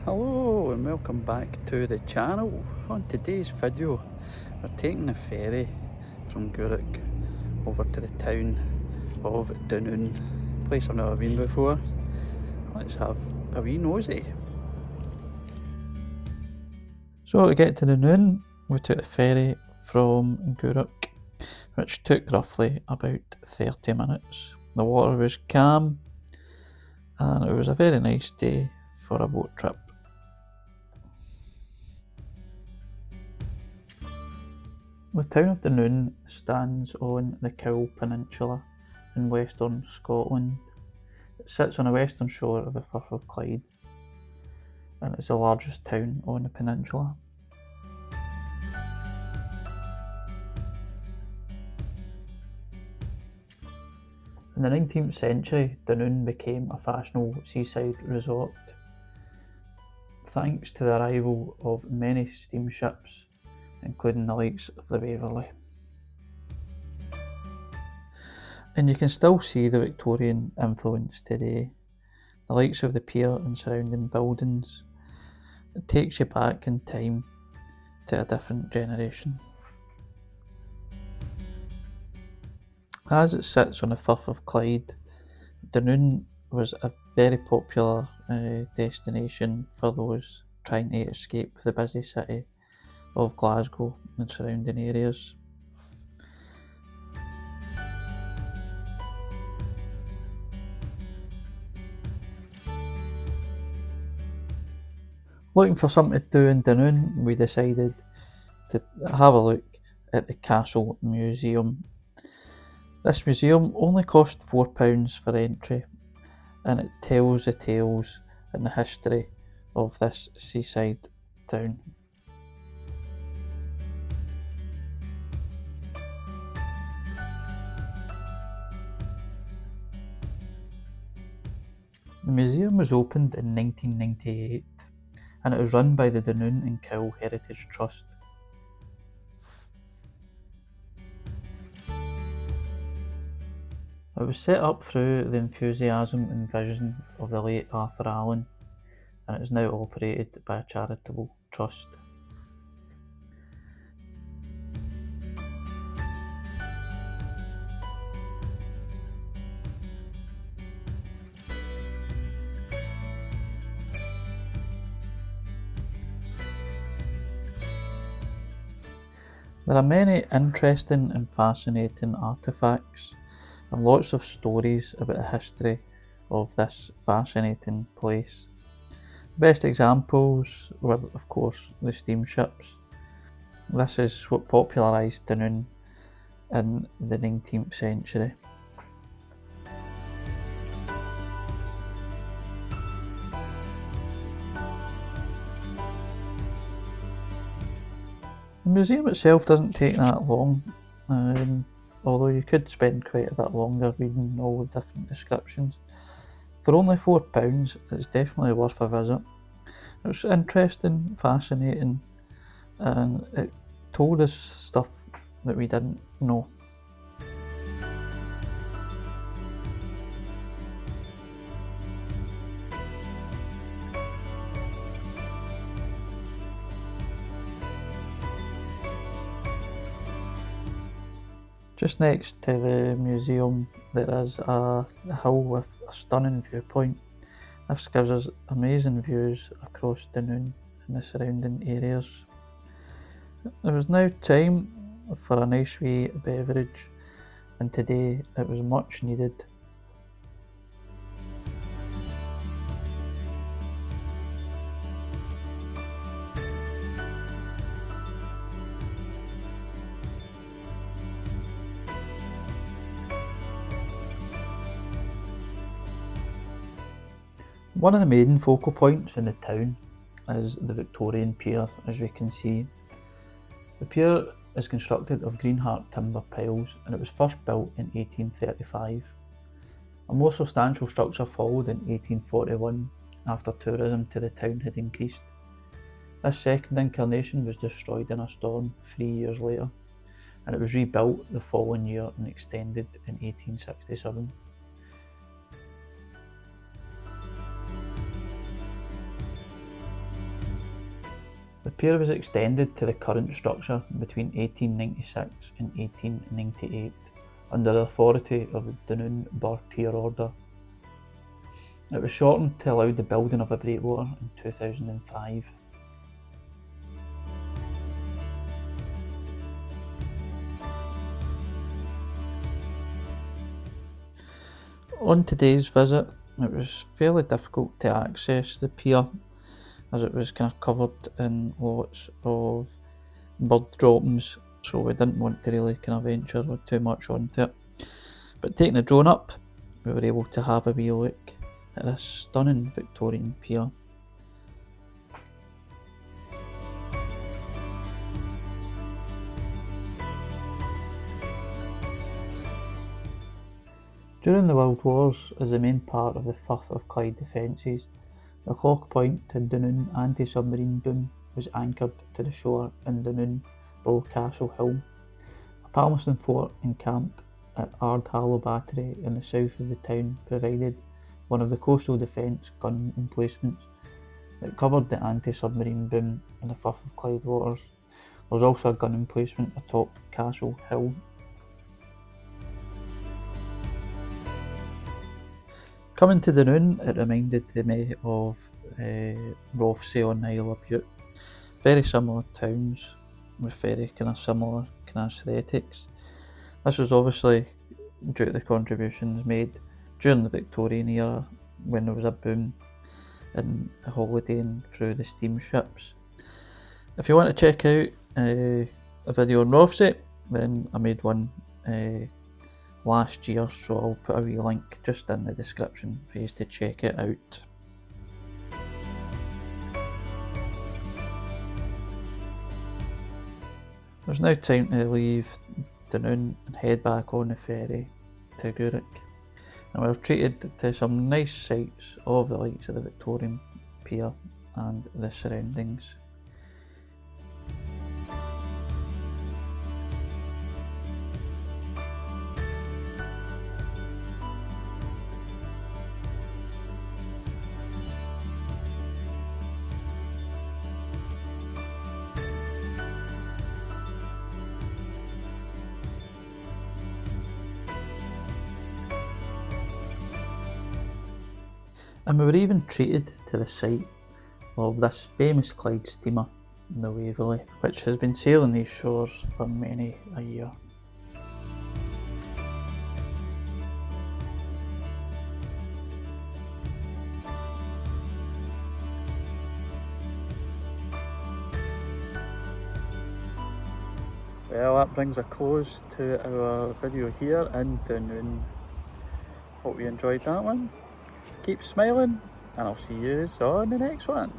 Hello and welcome back to the channel. On today's video we're taking the ferry from Gourock over to the town of Dunoon, place I've never been before. Let's have a wee nosy. So to get to Dunoon we took the ferry from Gourock, which took roughly about 30 minutes. The water was calm and it was a very nice day for a boat trip. The town of Dunoon stands on the Cowal Peninsula in western Scotland. It sits on the western shore of the Firth of Clyde and it's the largest town on the peninsula. In the 19th century, Dunoon became a fashionable seaside resort thanks to the arrival of many steamships, including the likes of the Waverley. And you can still see the Victorian influence today. The likes of the pier and surrounding buildings. It takes you back in time to a different generation. As it sits on the Firth of Clyde, Dunoon was a very popular destination for those trying to escape the busy city of Glasgow and surrounding areas. Looking for something to do in Dunoon, we decided to have a look at the Castle Museum. This museum only cost £4 for entry and it tells the tales and the history of this seaside town. The museum was opened in 1998 and it was run by the Dunoon and Cowal Heritage Trust. It was set up through the enthusiasm and vision of the late Arthur Allen and it is now operated by a charitable trust. There are many interesting and fascinating artefacts and lots of stories about the history of this fascinating place. Best examples were of course the steamships. This is what popularised Dunoon in the 19th century. The museum itself doesn't take that long, although you could spend quite a bit longer reading all the different descriptions. For only £4 it's definitely worth a visit. It was interesting, fascinating and it told us stuff that we didn't know. Just next to the museum there is a hill with a stunning viewpoint. This gives us amazing views across Dunoon and the surrounding areas. It was now time for a nice wee beverage and today it was much needed. One of the main focal points in the town is the Victorian Pier, as we can see. The pier is constructed of greenheart timber piles and it was first built in 1835. A more substantial structure followed in 1841 after tourism to the town had increased. This second incarnation was destroyed in a storm 3 years later and it was rebuilt the following year and extended in 1867. The pier was extended to the current structure between 1896 and 1898 under the authority of the Dunoon Pier order. It was shortened to allow the building of a breakwater in 2005. On today's visit, it was fairly difficult to access the pier as it was kind of covered in lots of bird droppings, so we didn't want to really kind of venture too much onto it. But taking a drone up, we were able to have a wee look at this stunning Victorian pier. During the World Wars, as the main part of the Firth of Clyde defences, the Loch Point to Dunoon anti-submarine boom was anchored to the shore in Dunoon below Castle Hill. A Palmerston fort encamped at Argyll Battery in the south of the town provided one of the coastal defence gun emplacements that covered the anti-submarine boom in the Firth of Clyde waters. There was also a gun emplacement atop Castle Hill. Coming to Dunoon, it reminded me of Rothesay on the Isle of Bute. Very similar towns with very kind of similar kind of aesthetics. This was obviously due to the contributions made during the Victorian era when there was a boom in holidaying through the steamships. If you want to check out a video on Rothesay, then I made one last year, so I'll put a wee link just in the description for you to check it out. There's now time to leave Dunoon and head back on the ferry to Gourock, and we're treated to some nice sights of the likes of the Victorian Pier and the surroundings. And we were even treated to the sight of this famous Clyde steamer, the Waverley, which has been sailing these shores for many a year. Well, that brings a close to our video here in Dunoon. Hope you enjoyed that one. Keep smiling, and I'll see you on the next one.